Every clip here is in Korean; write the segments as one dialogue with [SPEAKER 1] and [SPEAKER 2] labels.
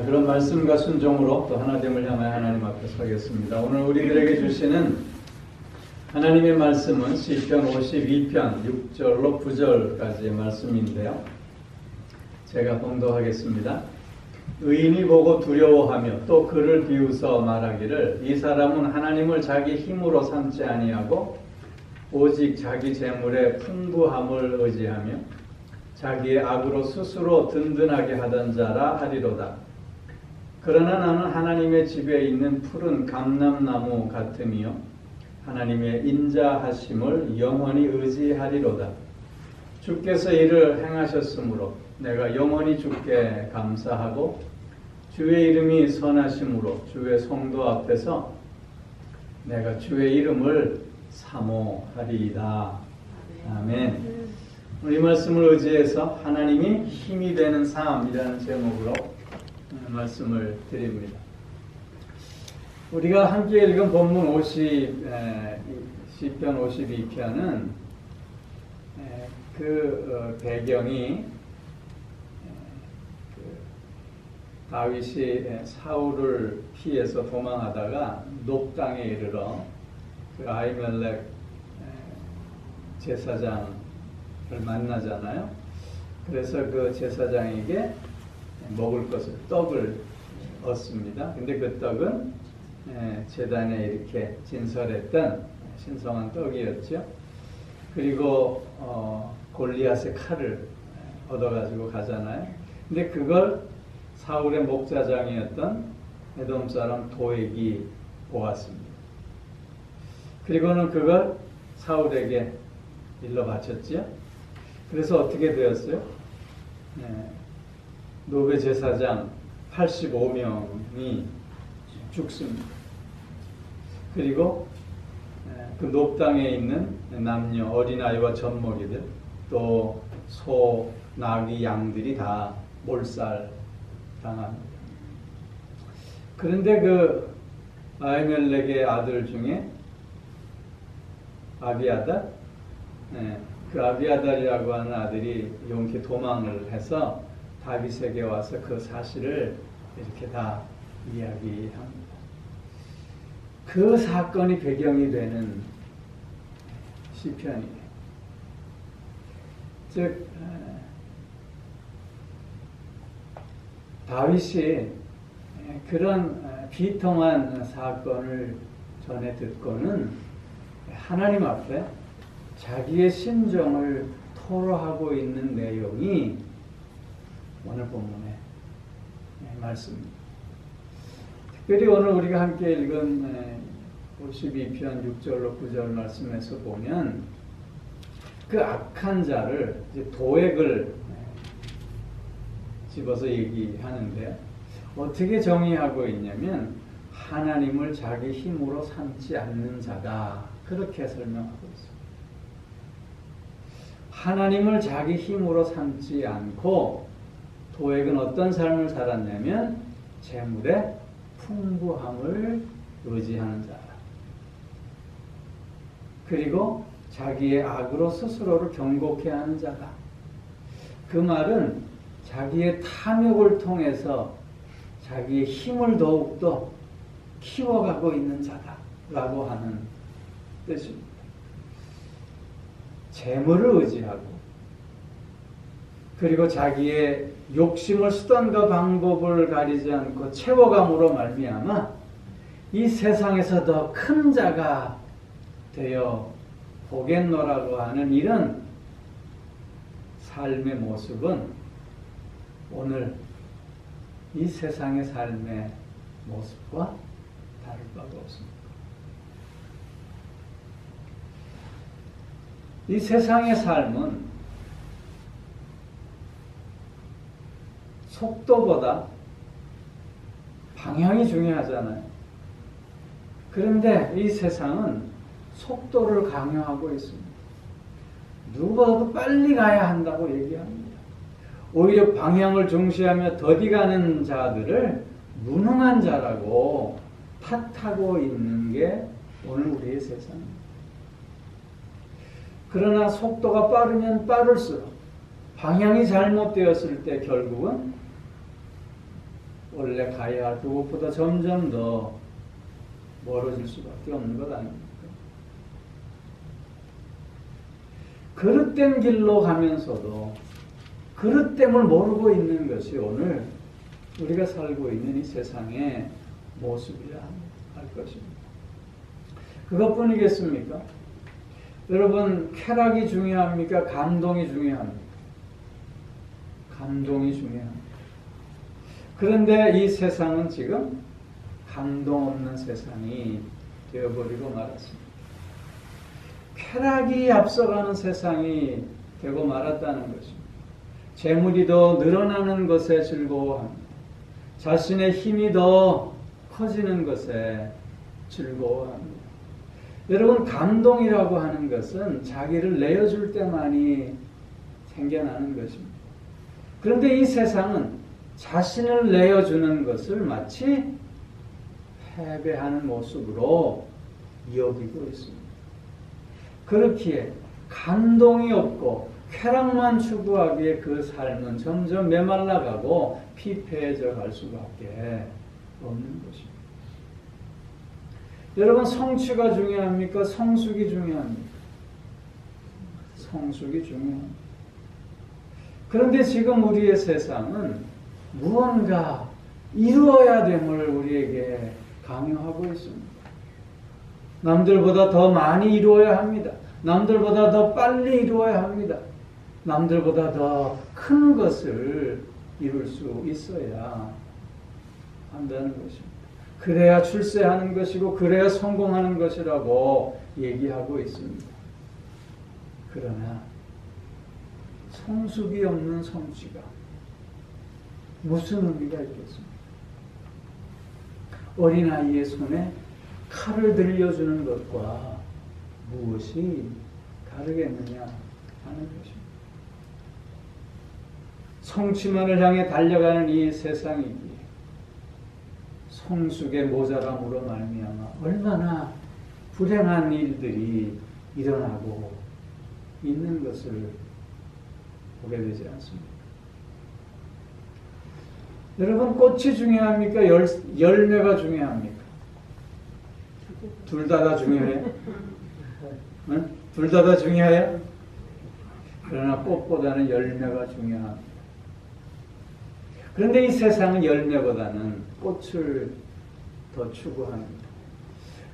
[SPEAKER 1] 그런 말씀과 순종으로 또 하나됨을 향하여 하나님 앞에 서겠습니다. 오늘 우리들에게 주시는 하나님의 말씀은 시편 52편 6절로 9절까지의 말씀인데요. 제가 봉독하겠습니다. 의인이 보고 두려워하며 또 그를 비웃어 말하기를 이 사람은 하나님을 자기 힘으로 삼지 아니하고 오직 자기 재물의 풍부함을 의지하며 자기의 악으로 스스로 든든하게 하던 자라 하리로다. 그러나 나는 하나님의 집에 있는 푸른 감람나무 같으며 하나님의 인자하심을 영원히 의지하리로다. 주께서 이를 행하셨으므로 내가 영원히 주께 감사하고 주의 이름이 선하심으로 주의 성도 앞에서 내가 주의 이름을 사모하리이다. 아멘. 이 말씀을 의지해서 하나님이 힘이 되는 삶이라는 제목으로 말씀을 드립니다. 우리가 함께 읽은 본문 시편 52편은 그 배경이 다윗이 사울을 피해서 도망하다가 녹당에 이르러 그 아히멜렉 제사장을 만나잖아요. 그래서 그 제사장에게 먹을 것을 떡을 얻습니다. 근데 그 떡은 제단에 이렇게 진설했던 신성한 떡이었죠. 그리고 골리앗의 칼을 얻어가지고 가잖아요. 근데 그걸 사울의 목자장이었던 에돔 사람 도액이 보았습니다. 그리고는 그걸 사울에게 일러 바쳤지요. 그래서 어떻게 되었어요? 노베 제사장 85명이 죽습니다. 그리고 그 녹당에 있는 남녀, 어린아이와 젖먹이들, 또 소, 나귀, 양들이 다 몰살당합니다. 그런데 그 아히멜렉의 아들 중에 아비아달, 그 아비아달이라고 하는 아들이 용케 도망을 해서 다윗에게 와서 그 사실을 이렇게 다 이야기합니다. 그 사건이 배경이 되는 시편이에요. 즉 다윗이 그런 비통한 사건을 전해 듣고는 하나님 앞에 자기의 심정을 토로하고 있는 내용이 오늘 본문의 말씀입니다. 특별히 오늘 우리가 함께 읽은 52편 6절로 9절 말씀에서 보면 그 악한 자를 이제 도액을 집어서 얘기하는데 어떻게 정의하고 있냐면 하나님을 자기 힘으로 삼지 않는 자다. 그렇게 설명하고 있습니다. 하나님을 자기 힘으로 삼지 않고 도액은 어떤 삶을 살았냐면 재물의 풍부함을 의지하는 자다. 그리고 자기의 악으로 스스로를 경고케 하는 자다. 그 말은 자기의 탐욕을 통해서 자기의 힘을 더욱더 키워가고 있는 자다라고 하는 뜻입니다. 재물을 의지하고 그리고 자기의 욕심을 수단과 방법을 가리지 않고 채워감으로 말미암아 이 세상에서 더 큰 자가 되어 보겠노라고 하는 이런 삶의 모습은 오늘 이 세상의 삶의 모습과 다를 바가 없습니다. 이 세상의 삶은 속도보다 방향이 중요하잖아요. 그런데 이 세상은 속도를 강요하고 있습니다. 누구보다도 빨리 가야 한다고 얘기합니다. 오히려 방향을 중시하며 더디가는 자들을 무능한 자라고 탓하고 있는 게 오늘 우리의 세상입니다. 그러나 속도가 빠르면 빠를수록 방향이 잘못되었을 때 결국은 원래 가야 할 그것보다 점점 더 멀어질 수밖에 없는 것 아닙니까? 그릇된 길로 가면서도 그릇됨을 모르고 있는 것이 오늘 우리가 살고 있는 이 세상의 모습이라 할 것입니다. 그것뿐이겠습니까? 여러분, 쾌락이 중요합니까? 감동이 중요합니까? 감동이 중요합니다. 그런데 이 세상은 지금 감동 없는 세상이 되어버리고 말았습니다. 쾌락이 앞서가는 세상이 되고 말았다는 것입니다. 재물이 더 늘어나는 것에 즐거워합니다. 자신의 힘이 더 커지는 것에 즐거워합니다. 여러분, 감동이라고 하는 것은 자기를 내어줄 때만이 생겨나는 것입니다. 그런데 이 세상은 자신을 내어주는 것을 마치 패배하는 모습으로 여기고 있습니다. 그렇기에 감동이 없고 쾌락만 추구하기에 그 삶은 점점 메말라가고 피폐해져 갈 수밖에 없는 것입니다. 여러분, 성취가 중요합니까? 성숙이 중요합니까? 성숙이 중요합니다. 그런데 지금 우리의 세상은 무언가 이루어야 됨을 우리에게 강요하고 있습니다. 남들보다 더 많이 이루어야 합니다. 남들보다 더 빨리 이루어야 합니다. 남들보다 더 큰 것을 이룰 수 있어야 한다는 것입니다. 그래야 출세하는 것이고 그래야 성공하는 것이라고 얘기하고 있습니다. 그러나 성숙이 없는 성취가 무슨 의미가 있겠습니까? 어린아이의 손에 칼을 들려주는 것과 무엇이 다르겠느냐 하는 것입니다. 성취만을 향해 달려가는 이 세상이기에 성숙의 모자람으로 말미암아 얼마나 불행한 일들이 일어나고 있는 것을 보게 되지 않습니까? 여러분, 꽃이 중요합니까? 열매가 중요합니까? 둘 다 중요해요? 응? 둘 다 중요해요? 그러나 꽃보다는 열매가 중요합니다. 그런데 이 세상은 열매보다는 꽃을 더 추구합니다.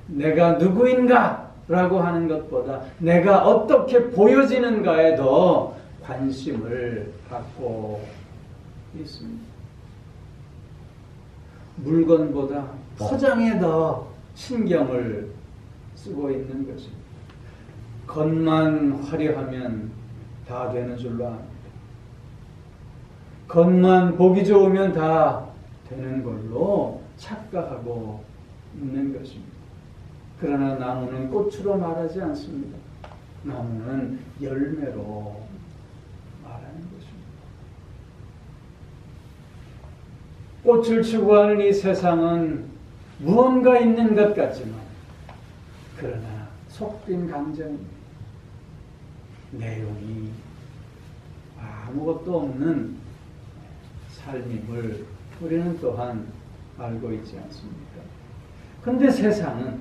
[SPEAKER 1] 내가 누구인가? 라고 하는 것보다 내가 어떻게 보여지는가에 더 관심을 갖고 있습니다. 물건보다 포장에 더 신경을 쓰고 있는 것입니다. 겉만 화려하면 다 되는 줄로 압니다. 겉만 보기 좋으면 다 되는 걸로 착각하고 있는 것입니다. 그러나 나무는 꽃으로 말하지 않습니다. 나무는 열매로 말하는 것입니다. 꽃을 추구하는 이 세상은 무언가 있는 것 같지만 그러나 속빈 감정입니다. 내용이 아무것도 없는 삶임을 우리는 또한 알고 있지 않습니까? 그런데 세상은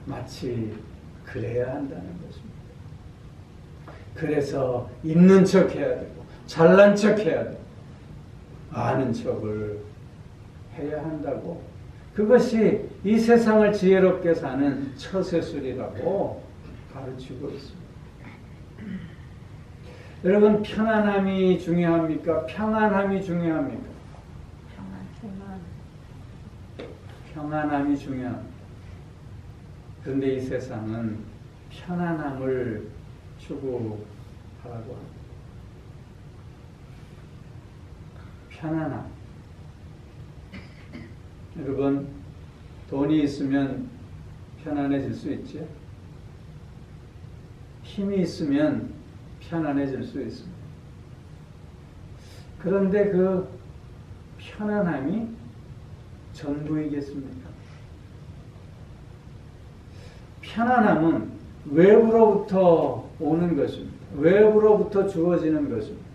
[SPEAKER 1] 마치 그래야 한다는 것입니다. 그래서 있는 척 해야 되고 잘난 척 해야 되고 아는 척을 해야 한다고, 그것이 이 세상을 지혜롭게 사는 처세술이라고 가르치고 있습니다. 여러분, 편안함이 중요합니까? 평안함이 중요합니까? 평안함이 중요합니다. 그런데 이 세상은 편안함을 추구하라고 합니다. 편안함. 여러분, 돈이 있으면 편안해질 수 있죠? 힘이 있으면 편안해질 수 있습니다. 그런데 그 편안함이 전부이겠습니까? 편안함은 외부로부터 오는 것입니다. 외부로부터 주어지는 것입니다.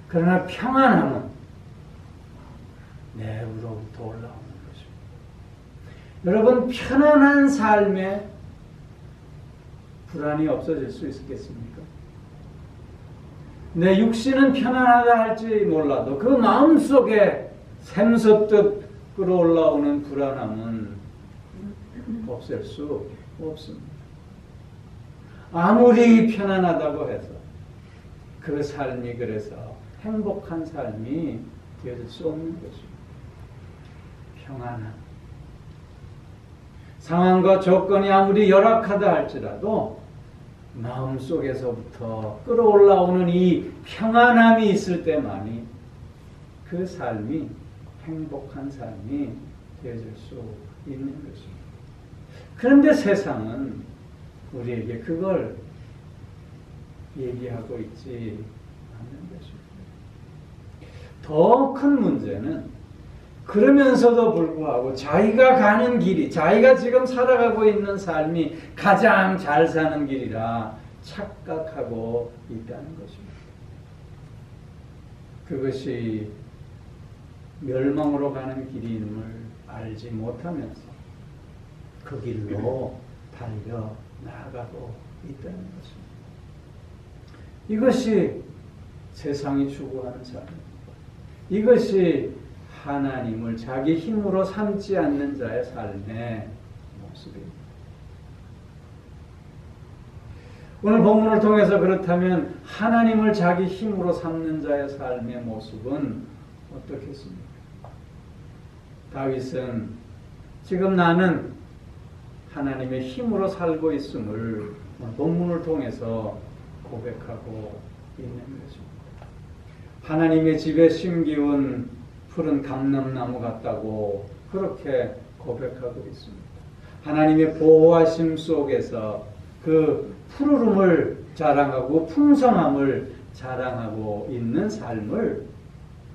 [SPEAKER 1] 그러나 평안함은 내부로부터 올라오는 것입니다. 여러분, 편안한 삶에 불안이 없어질 수 있겠습니까? 내 육신은 편안하다 할지 몰라도 그 마음속에 샘솟듯 끌어올라오는 불안함은 없앨 수 없습니다. 아무리 편안하다고 해서 그 삶이 그래서 행복한 삶이 되어질 수 없는 것입니다. 평안함. 상황과 조건이 아무리 열악하다 할지라도 마음속에서부터 끌어올라오는 이 평안함이 있을 때만이 그 삶이 행복한 삶이 되어질 수 있는 것입니다. 그런데 세상은 우리에게 그걸 얘기하고 있지 않는 것입니다. 더 큰 문제는 그러면서도 불구하고 자기가 가는 길이, 자기가 지금 살아가고 있는 삶이 가장 잘 사는 길이라 착각하고 있다는 것입니다. 그것이 멸망으로 가는 길임을 알지 못하면서 그 길로 달려 나아가고 있다는 것입니다. 이것이 세상이 추구하는 삶입니다. 이것이 하나님을 자기 힘으로 삼지 않는 자의 삶의 모습입니다. 오늘 본문을 통해서 그렇다면 하나님을 자기 힘으로 삼는 자의 삶의 모습은 어떻겠습니까? 다윗은 지금 나는 하나님의 힘으로 살고 있음을 본문을 통해서 고백하고 있는 것입니다. 하나님의 집에 심기운 푸른 감람나무 같다고 그렇게 고백하고 있습니다. 하나님의 보호하심 속에서 그 푸르름을 자랑하고 풍성함을 자랑하고 있는 삶을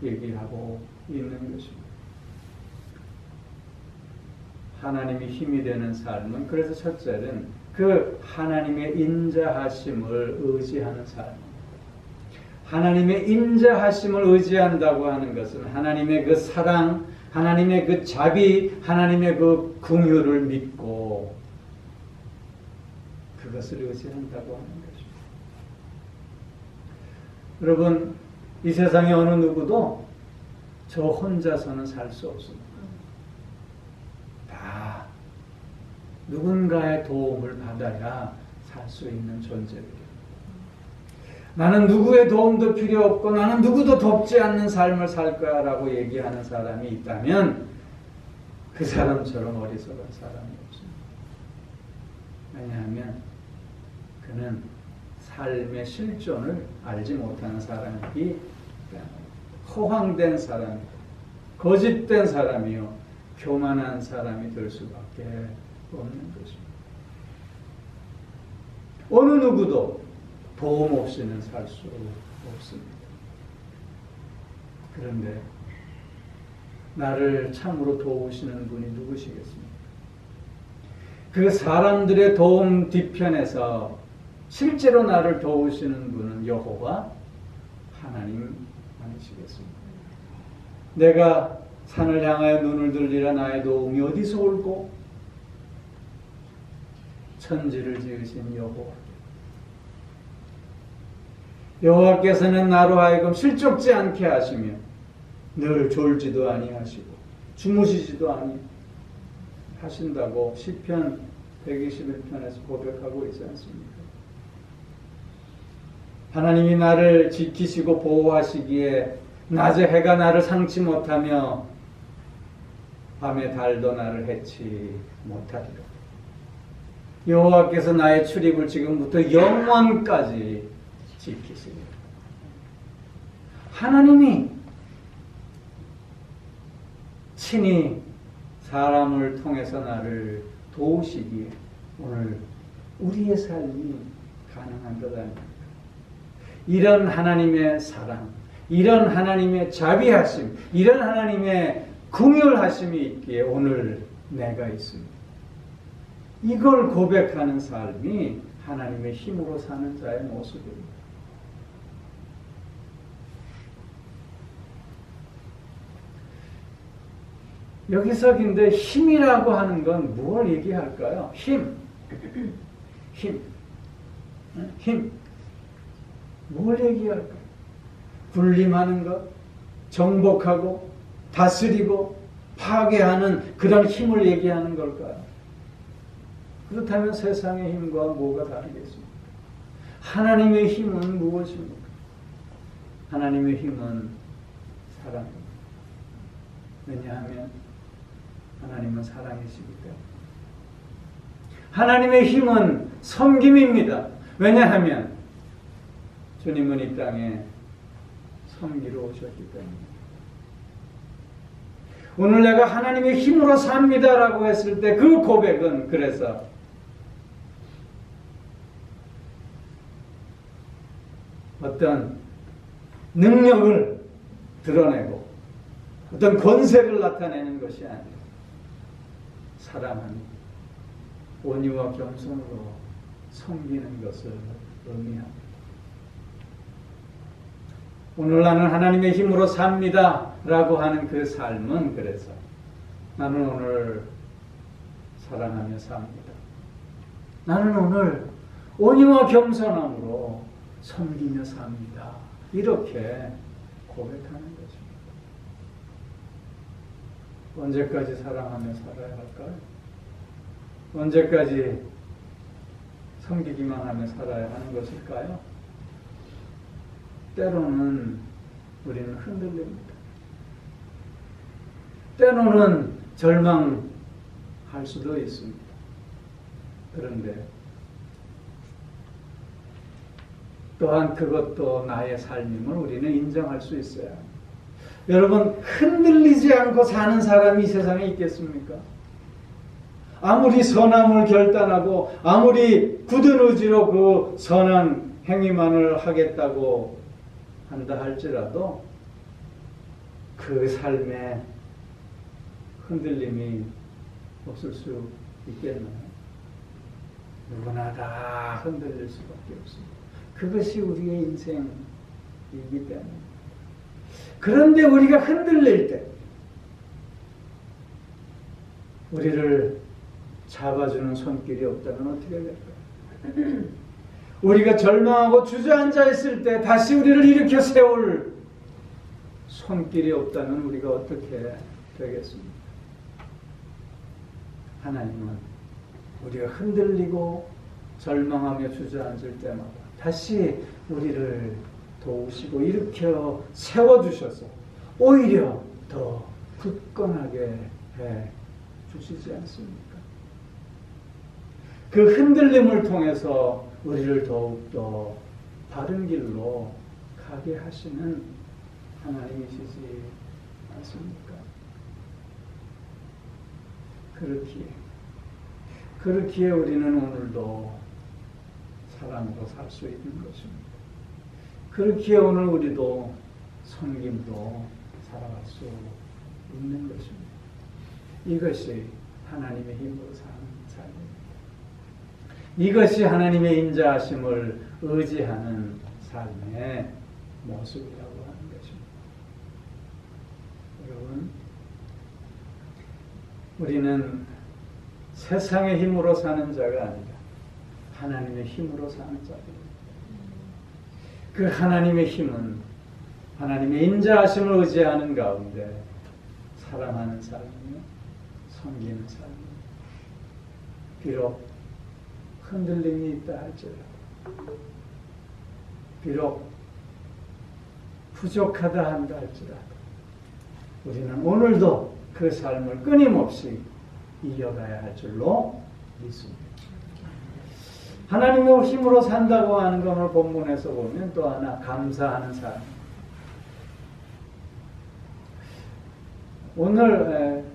[SPEAKER 1] 얘기하고 있는 것입니다. 하나님이 힘이 되는 삶은 그래서 첫째는 그 하나님의 인자하심을 의지하는 삶입니다. 하나님의 인자하심을 의지한다고 하는 것은 하나님의 그 사랑, 하나님의 그 자비, 하나님의 그 긍휼을 믿고 그것을 의지한다고 하는 것입니다. 여러분, 이 세상에 어느 누구도 저 혼자서는 살 수 없습니다. 다 누군가의 도움을 받아야 살 수 있는 존재입니다. 나는 누구의 도움도 필요 없고 나는 누구도 돕지 않는 삶을 살 거야 라고 얘기하는 사람이 있다면 그 사람처럼 어리석은 사람이 없습니다. 왜냐하면 그는 삶의 실존을 알지 못하는 사람이기 때문에 허황된 사람, 거짓된 사람이요 교만한 사람이 될 수밖에 없는 것입니다. 어느 누구도 도움 없이는 살 수 없습니다. 그런데 나를 참으로 도우시는 분이 누구시겠습니까? 그 사람들의 도움 뒤편에서 실제로 나를 도우시는 분은 여호와 하나님 아니시겠습니까? 내가 산을 향하여 눈을 들리라 나의 도움이 어디서 올고 천지를 지으신 여호와께서는 나로 하여금 실족지 않게 하시며 늘 졸지도 아니하시고 주무시지도 아니하신다고 시편 121편에서 고백하고 있지 않습니까? 하나님이 나를 지키시고 보호하시기에 낮에 해가 나를 상치 못하며 밤에 달도 나를 해치 못하리라. 여호와께서 나의 출입을 지금부터 영원까지 지키시리라. 하나님이 친히 사람을 통해서 나를 도우시기에 오늘 우리의 삶이 가능한 것 아닙니까? 이런 하나님의 사랑, 이런 하나님의 자비하심, 이런 하나님의 긍휼하심이 있기에 오늘 내가 있습니다. 이걸 고백하는 삶이 하나님의 힘으로 사는 자의 모습입니다. 여기서 근데 힘이라고 하는 건 무엇을 얘기할까요? 힘. 뭘 얘기할까요? 군림하는 것, 정복하고, 다스리고, 파괴하는 그런 힘을 얘기하는 걸까요? 그렇다면 세상의 힘과 뭐가 다르겠습니까? 하나님의 힘은 무엇입니까? 하나님의 힘은 사랑입니다. 왜냐하면 하나님은 사랑이시기 때문에. 하나님의 힘은 섬김입니다. 왜냐하면 주님은 이 땅에 섬기러 오셨기 때문에. 오늘 내가 하나님의 힘으로 삽니다라고 했을 때 그 고백은 그래서 어떤 능력을 드러내고 어떤 권세를 나타내는 것이 아니라 사랑하는 온유와 겸손으로 섬기는 것을 의미합니다. 오늘 나는 하나님의 힘으로 삽니다 라고 하는 그 삶은 그래서 나는 오늘 사랑하며 삽니다. 나는 오늘 온유와 겸손함으로 섬기며 삽니다. 이렇게 고백하는 것입니다. 언제까지 사랑하며 살아야 할까요? 언제까지 섬기기만 하며 살아야 하는 것일까요? 때로는 우리는 흔들립니다. 때로는 절망할 수도 있습니다. 그런데 또한 그것도 나의 삶임을 우리는 인정할 수 있어야 합니다. 여러분, 흔들리지 않고 사는 사람이 이 세상에 있겠습니까? 아무리 선함을 결단하고 아무리 굳은 의지로 그 선한 행위만을 하겠다고 한다 할지라도 그 삶에 흔들림이 없을 수 있겠나요? 누구나 다 흔들릴 수밖에 없습니다. 그것이 우리의 인생이기 때문에. 그런데 우리가 흔들릴 때 우리를 잡아주는 손길이 없다면 어떻게 될까요? 우리가 절망하고 주저앉아 있을 때 다시 우리를 일으켜 세울 손길이 없다면 우리가 어떻게 되겠습니까? 하나님은 우리가 흔들리고 절망하며 주저앉을 때마다 다시 우리를 도우시고 일으켜 세워주셔서 오히려 더 굳건하게 해 주시지 않습니까? 그 흔들림을 통해서 우리를 더욱더 바른 길로 가게 하시는 하나님이시지 않습니까? 그렇기에 우리는 오늘도 사랑으로 살 수 있는 것입니다. 그렇기에 오늘 우리도 섬김으로 살아갈 수 있는 것입니다. 이것이 하나님의 힘으로 사는 삶입니다. 이것이 하나님의 인자하심을 의지하는 삶의 모습이라고 하는 것입니다. 여러분, 우리는 세상의 힘으로 사는 자가 아니라 하나님의 힘으로 사는 자입니다. 그 하나님의 힘은 하나님의 인자하심을 의지하는 가운데 사랑하는 삶이며 섬기는 삶입니다. 비록 흔들림이 있다 할지라도, 비록 부족하다 한다 할지라도 우리는 오늘도 그 삶을 끊임없이 이어가야 할 줄로 믿습니다. 하나님의 힘으로 산다고 하는 것을 본문에서 보면 또 하나 감사하는 삶. 오늘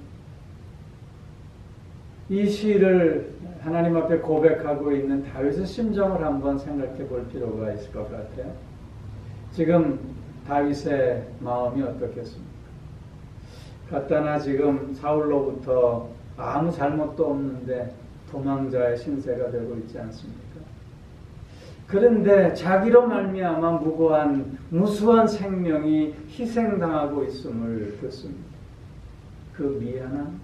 [SPEAKER 1] 이 시를 하나님 앞에 고백하고 있는 다윗의 심정을 한번 생각해 볼 필요가 있을 것 같아요. 지금 다윗의 마음이 어떻겠습니까? 갖다나 지금 사울로부터 아무 잘못도 없는데 도망자의 신세가 되고 있지 않습니까? 그런데 자기로 말미암아 무수한 생명이 희생당하고 있음을 듣습니다. 그 미안함,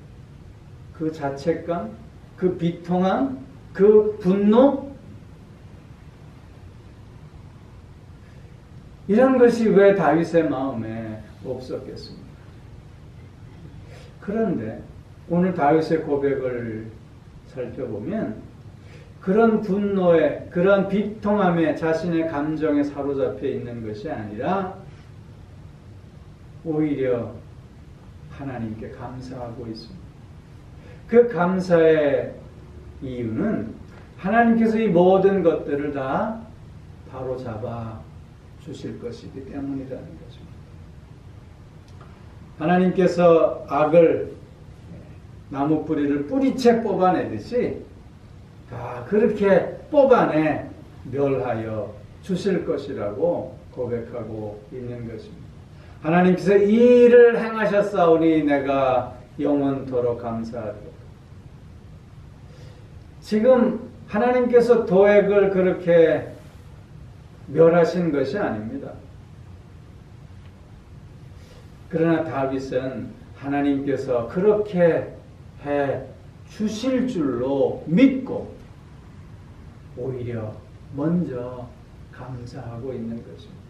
[SPEAKER 1] 그 자책감, 그 비통함, 그 분노, 이런 것이 왜 다윗의 마음에 없었겠습니까? 그런데 오늘 다윗의 고백을 살펴보면 그런 분노에, 그런 비통함에 자신의 감정에 사로잡혀 있는 것이 아니라 오히려 하나님께 감사하고 있습니다. 그 감사의 이유는 하나님께서 이 모든 것들을 다 바로잡아 주실 것이기 때문이라는 것입니다. 하나님께서 악을, 나무 뿌리를 뿌리채 뽑아내듯이 다 그렇게 뽑아내 멸하여 주실 것이라고 고백하고 있는 것입니다. 하나님께서 이 일을 행하셨사오니 내가 영원토록 감사하리로다. 지금 하나님께서 도액을 그렇게 멸하신 것이 아닙니다. 그러나 다윗은 하나님께서 그렇게 해 주실 줄로 믿고 오히려 먼저 감사하고 있는 것입니다.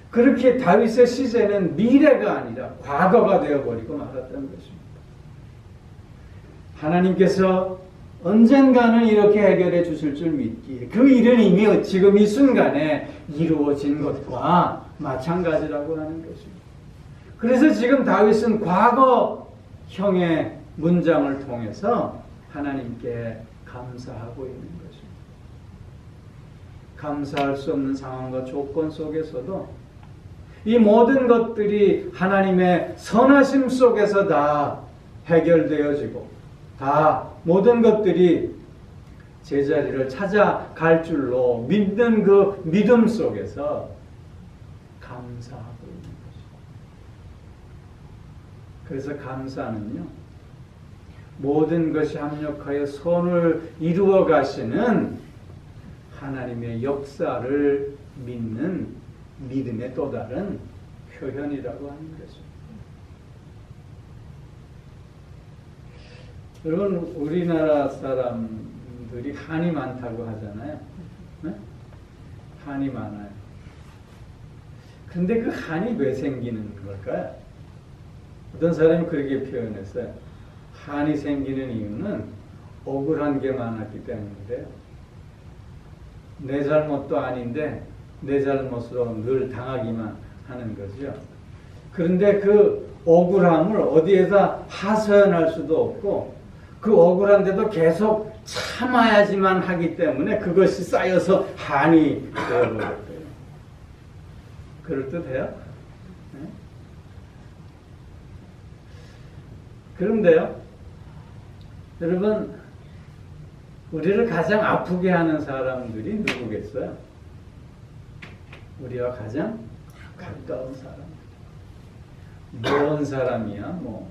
[SPEAKER 1] 그렇게 다윗의 시제는 미래가 아니라 과거가 되어버리고 말았던 것입니다. 하나님께서 언젠가는 이렇게 해결해 주실 줄 믿기에 그 일은 이미 지금 이 순간에 이루어진 것과 마찬가지라고 하는 것입니다. 그래서 지금 다윗은 과거형의 문장을 통해서 하나님께 감사하고 있는 것입니다. 감사할 수 없는 상황과 조건 속에서도 이 모든 것들이 하나님의 선하심 속에서 다 해결되어지고 다 모든 것들이 제자리를 찾아갈 줄로 믿는 그 믿음 속에서 감사하고 있는 것입니다. 그래서 감사는요, 모든 것이 합력하여 선을 이루어 가시는 하나님의 역사를 믿는 믿음의 또 다른 표현이라고 하는 것입니다. 여러분, 우리나라 사람들이 한이 많다고 하잖아요. 네? 한이 많아요. 근데 그 한이 왜 생기는 걸까요? 어떤 사람이 그렇게 표현했어요. 한이 생기는 이유는 억울한 게 많았기 때문인데요. 내 잘못도 아닌데 내 잘못으로 늘 당하기만 하는 거죠. 그런데 그 억울함을 어디에다 하소연할 수도 없고 그 억울한데도 계속 참아야지만 하기 때문에 그것이 쌓여서 한이 되어버렸대요. 그럴듯해요? 네? 그런데요, 여러분, 우리를 가장 아프게 하는 사람들이 누구겠어요? 우리와 가장 가까운 사람. 먼 사람이야, 뭐,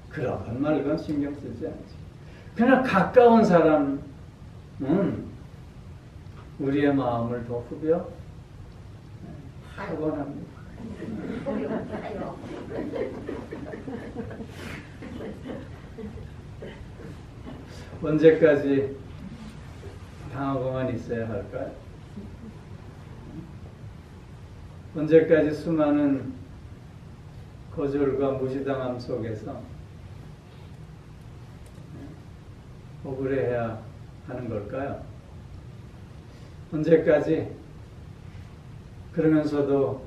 [SPEAKER 1] 그런 말건 신경 쓰지 않지. 그러나 가까운 사람은 우리의 마음을 더 후벼 학원합니다. 언제까지 당하고만 있어야 할까요? 언제까지 수많은 거절과 무시당함 속에서 억울해야 하는 걸까요? 언제까지 그러면서도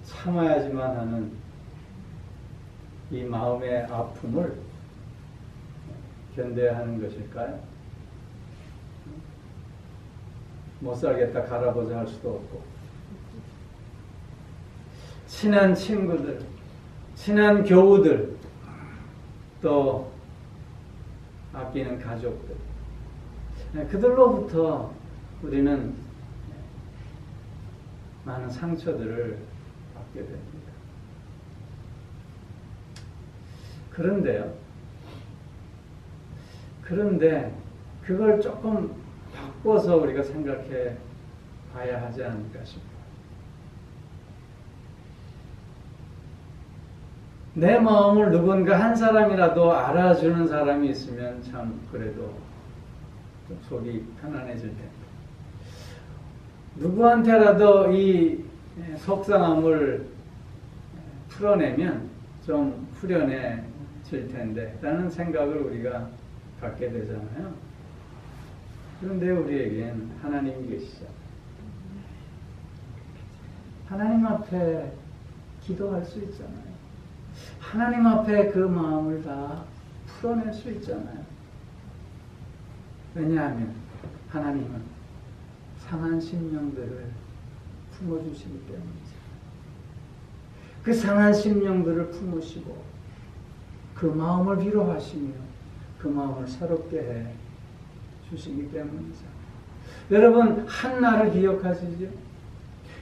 [SPEAKER 1] 참아야지만 하는 이 마음의 아픔을 견뎌야 하는 것일까요? 못 살겠다 갈아보자 할 수도 없고, 친한 친구들, 친한 교우들, 또 아끼는 가족들, 그들로부터 우리는 많은 상처들을 받게 됩니다. 그런데 그걸 조금 바꿔서 우리가 생각해 봐야 하지 않을까 싶어요. 내 마음을 누군가 한 사람이라도 알아주는 사람이 있으면 참 그래도 좀 속이 편안해질 텐데, 누구한테라도 이 속상함을 풀어내면 좀 후련해질 텐데 라는 생각을 우리가 갖게 되잖아요. 그런데 우리에겐 하나님이 계시죠. 하나님 앞에 기도할 수 있잖아요. 하나님 앞에 그 마음을 다 풀어낼 수 있잖아요. 왜냐하면 하나님은 상한 심령들을 품어주시기 때문이죠. 그 상한 심령들을 품으시고 그 마음을 위로하시며 그 마음을 새롭게 해 주시기 때문이죠. 여러분, 한나를 기억하시죠?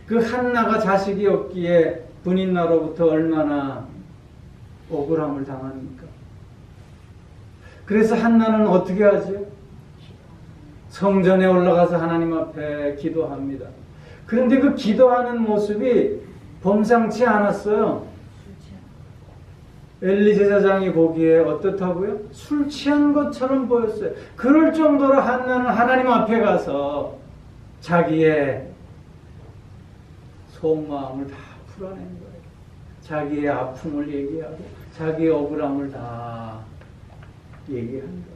[SPEAKER 1] 그 한나가 자식이 없기에 분인나로부터 얼마나 억울함을 당합니까? 그래서 한나는 어떻게 하죠? 성전에 올라가서 하나님 앞에 기도합니다. 그런데 그 기도하는 모습이 범상치 않았어요. 엘리 제사장이 보기에 어떻다고요? 술 취한 것처럼 보였어요. 그럴 정도로 한나는 하나님 앞에 가서 자기의 속마음을 다 풀어낸 거예요. 자기의 아픔을 얘기하고 자기의 억울함을 다 얘기한 거예요.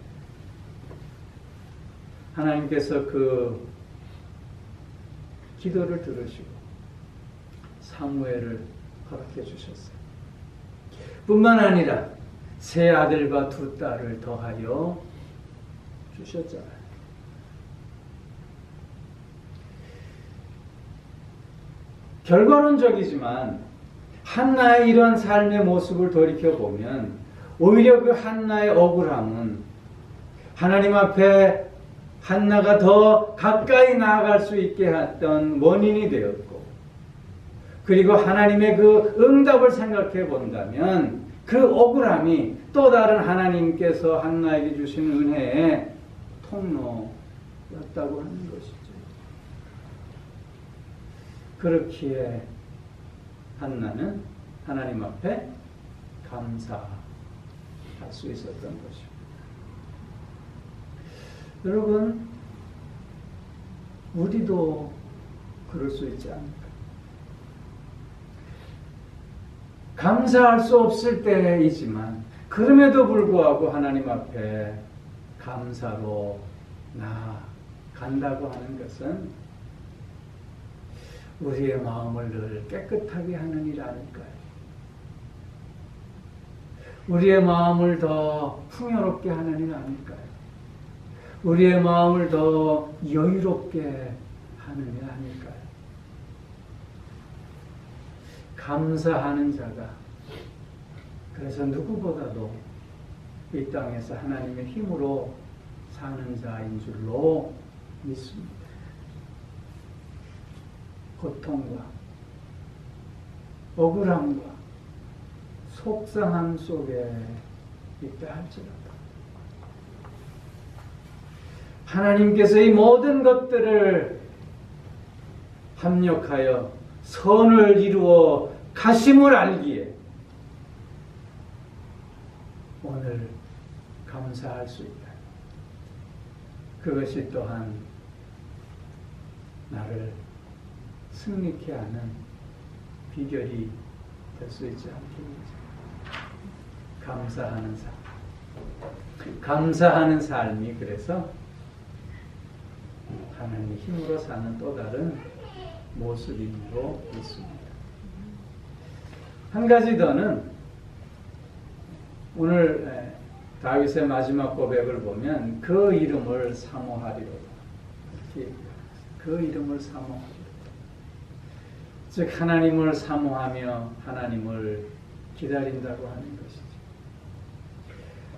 [SPEAKER 1] 하나님께서 그 기도를 들으시고 사무엘을 허락해 주셨어요. 뿐만 아니라 세 아들과 두 딸을 더하여 주셨잖아요. 결과론적이지만 한나의 이런 삶의 모습을 돌이켜보면 오히려 그 한나의 억울함은 하나님 앞에 한나가 더 가까이 나아갈 수 있게 했던 원인이 되었고, 그리고 하나님의 그 응답을 생각해 본다면 그 억울함이 또 다른 하나님께서 한나에게 주신 은혜의 통로였다고 하는 것이죠. 그렇기에 한나는 하나님 앞에 감사할 수 있었던 것입니다. 여러분, 우리도 그럴 수 있지 않을까? 감사할 수 없을 때이지만 그럼에도 불구하고 하나님 앞에 감사로 나아간다고 하는 것은 우리의 마음을 늘 깨끗하게 하는 일 아닐까요? 우리의 마음을 더 풍요롭게 하는 일 아닐까요? 우리의 마음을 더 여유롭게 하는 일 아닐까요? 감사하는 자가 그래서 누구보다도 이 땅에서 하나님의 힘으로 사는 자인 줄로 믿습니다. 고통과 억울함과 속상함 속에 있다 할지라도 하나님께서 이 모든 것들을 합력하여 선을 이루어 가심을 알기에 오늘 감사할 수 있다. 그것이 또한 나를 승리케 하는 비결이 될 수 있지 않겠는지. 감사하는 삶. 감사하는 삶이 그래서 하나님의 힘으로 사는 또 다른 모습임으로 있습니다. 한 가지 더는 오늘 다윗의 마지막 고백을 보면 그 이름을 사모하리로다. 그 이름을 사모하리로다. 즉 하나님을 사모하며 하나님을 기다린다고 하는 것이죠.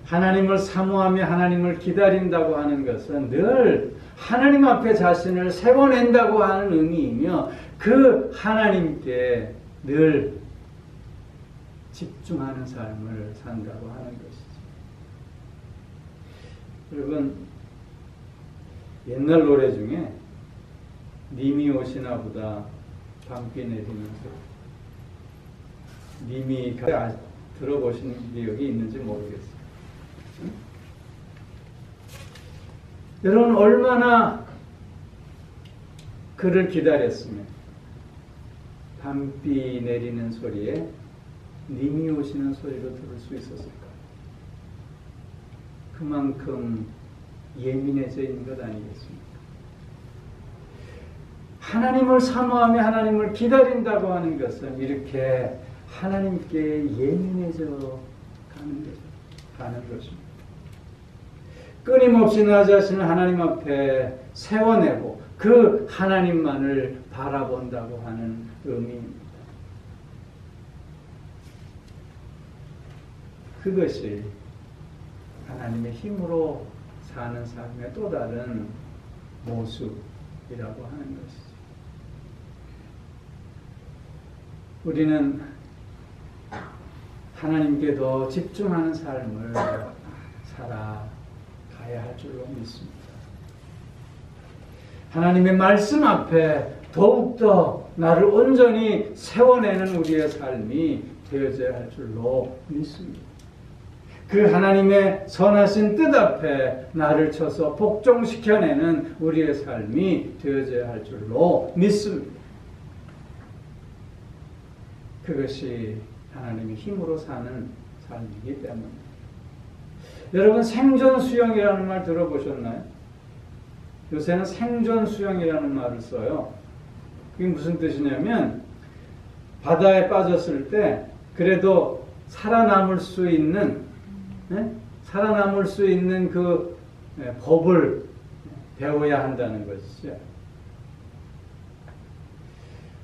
[SPEAKER 1] 하나님을 사모하며 하나님을 기다린다고 하는 것은 늘 하나님 앞에 자신을 세워낸다고 하는 의미이며 그 하나님께 늘 집중하는 삶을 산다고 하는 것이죠. 여러분, 옛날 노래 중에 님이 오시나 보다 밤비 내리면서 님이 들어보신 기억이 있는지 모르겠어요. 여러분 얼마나 그를 기다렸으면 밤비 내리는 소리에 님이 오시는 소리로 들을 수 있었을까? 그만큼 예민해져 있는 것 아니겠습니까? 하나님을 사모하며 하나님을 기다린다고 하는 것은 이렇게 하나님께 예민해져 가는 것입니다. 끊임없이 나 자신을 하나님 앞에 세워내고 그 하나님만을 바라본다고 하는 의미입니다. 그것이 하나님의 힘으로 사는 삶의 또 다른 모습이라고 하는 것이죠. 우리는 하나님께 더 집중하는 삶을 살아가야 할 줄로 믿습니다. 하나님의 말씀 앞에 더욱더 나를 온전히 세워내는 우리의 삶이 되어져야 할 줄로 믿습니다. 그 하나님의 선하신 뜻 앞에 나를 쳐서 복종시켜내는 우리의 삶이 되어져야 할 줄로 믿습니다. 그것이 하나님의 힘으로 사는 삶이기 때문입니다. 여러분 생존 수영이라는 말 들어보셨나요? 요새는 생존 수영이라는 말을 써요. 그게 무슨 뜻이냐면 바다에 빠졌을 때 그래도 살아남을 수 있는 그 법을 배워야 한다는 것이죠.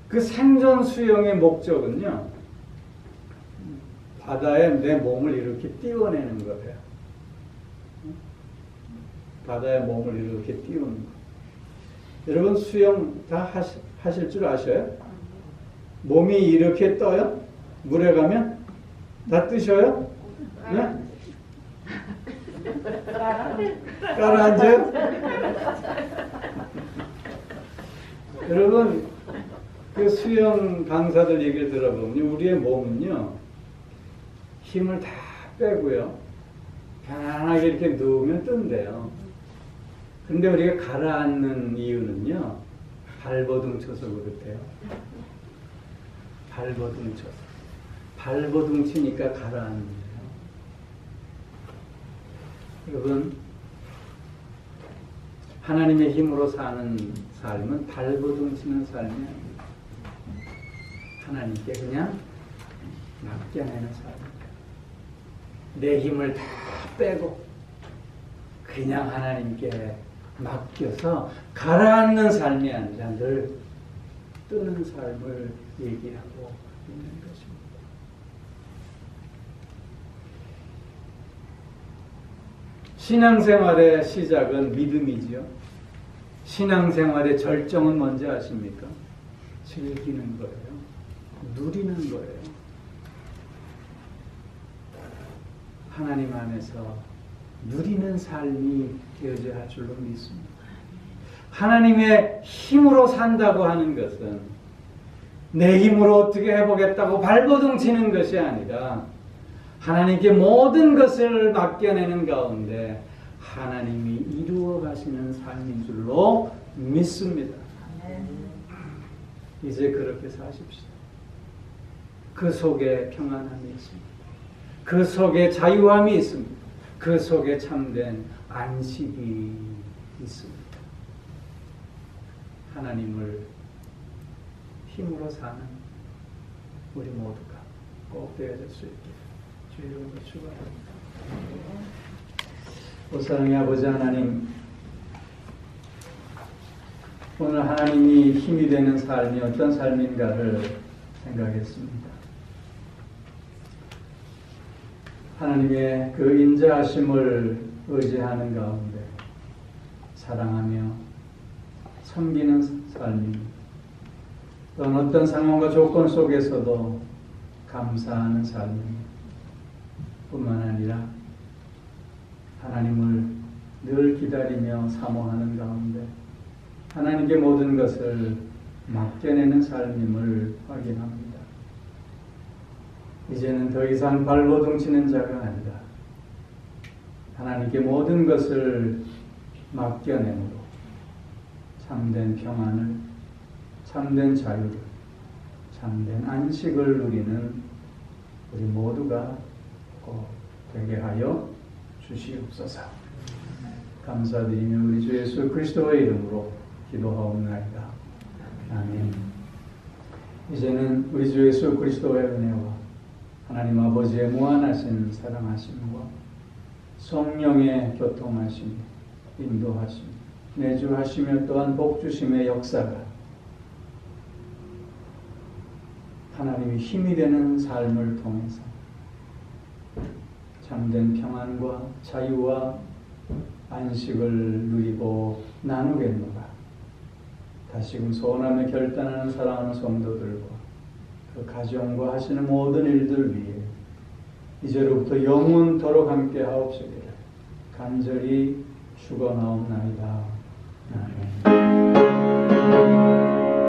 [SPEAKER 1] 그 생존 수영의 목적은요, 바다에 내 몸을 이렇게 띄워내는 거예요. 바다에 몸을 이렇게 띄우는 거. 여러분 수영 다 하실 줄 아셔요? 몸이 이렇게 떠요? 물에 가면? 다 뜨셔요? 네? 가라앉아요? 여러분 그 수영 강사들 얘기를 들어보면 우리의 몸은요 힘을 다 빼고요 편안하게 이렇게 누우면 뜬대요. 그런데 우리가 가라앉는 이유는요 발버둥 쳐서 그렇대요. 발버둥 쳐서. 발버둥 치니까 가라앉는 거예요. 여러분 하나님의 힘으로 사는 삶은 발버둥 치는 삶이 아닙니다. 하나님께 그냥 맡겨내는 삶입니다. 내 힘을 다 빼고 그냥 하나님께 맡겨서 가라앉는 삶이 아니라 늘 뜨는 삶을 얘기하고 있는 것입니다. 신앙생활의 시작은 믿음이지요. 신앙생활의 절정은 뭔지 아십니까? 즐기는 거예요. 누리는 거예요. 하나님 안에서 누리는 삶이 되어져야 할 줄로 믿습니다. 하나님의 힘으로 산다고 하는 것은 내 힘으로 어떻게 해보겠다고 발버둥 치는 것이 아니라 하나님께 모든 것을 맡겨내는 가운데 하나님이 이루어 가시는 삶인 줄로 믿습니다. 이제 그렇게 사십시오. 그 속에 평안함이 있습니다. 그 속에 자유함이 있습니다. 그 속에 참된 안식이 있습니다. 하나님을 힘으로 사는 우리 모두가 꼭 되어질 수 있게 주의 이름으로 축원합니다. 사랑의 아버지 하나님, 오늘 하나님이 힘이 되는 삶이 어떤 삶인가를 생각했습니다. 하나님의 그 인자하심을 의지하는 가운데 사랑하며 섬기는 삶입니다. 또는 어떤 상황과 조건 속에서도 감사하는 삶입니다. 뿐만 아니라 하나님을 늘 기다리며 사모하는 가운데 하나님께 모든 것을 맡겨내는 삶임을 확인합니다. 이제는 더 이상 발버둥 치는 자가 아니다. 하나님께 모든 것을 맡겨내므로 참된 평안을, 참된 자유를, 참된 안식을 누리는 우리 모두가 꼭 되게 하여 주시옵소서. 감사드리며 우리 주 예수 그리스도의 이름으로 기도하옵나이다. 아멘. 이제는 우리 주 예수 그리스도의 은혜와 하나님 아버지의 무한하신 사랑하심과 성령의 교통하심, 인도하심, 내주하시며 또한 복주심의 역사가 하나님이 힘이 되는 삶을 통해서 참된 평안과 자유와 안식을 누리고 나누겠노라. 다시금 소원하며 결단하는 사랑하는 성도들과 그 가정과 하시는 모든 일들 위해 이제로부터 영원토록 함께 하옵시기를 간절히 축원하옵나이다. 아멘.